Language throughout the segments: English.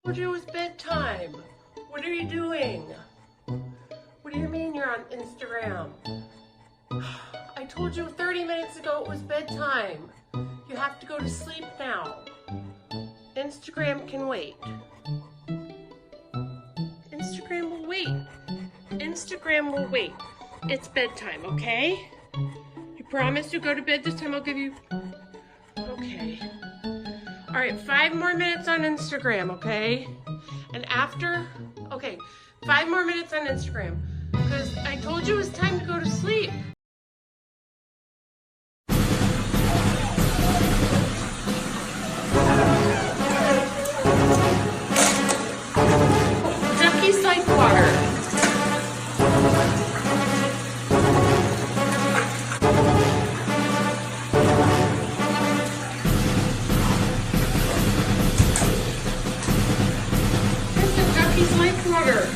told you it was bedtime. What are you doing? What do you mean you're on Instagram? I told you 30 minutes ago it was bedtime. You have to go to sleep now. Instagram can wait. Instagram will wait. Instagram will wait. It's bedtime, okay? You promise to go to bed this time. I'll give you... Okay. All right, 5 more minutes on Instagram, okay? And after... Okay, 5 more minutes on Instagram. Because I told you it was time to go to sleep. Ducky's like water. Ducky's like water.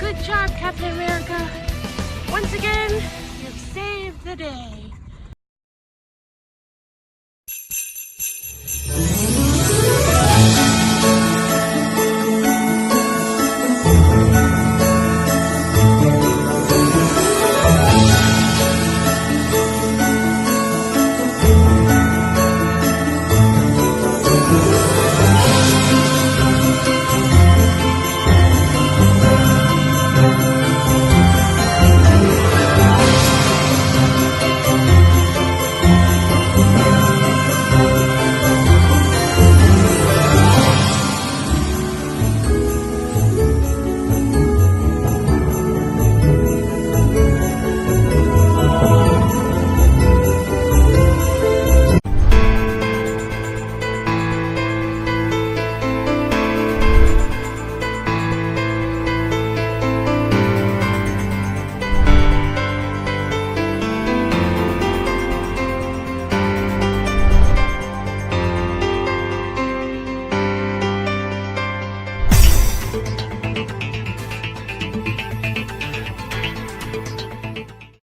Good job, Captain America. Once again, you've saved the day.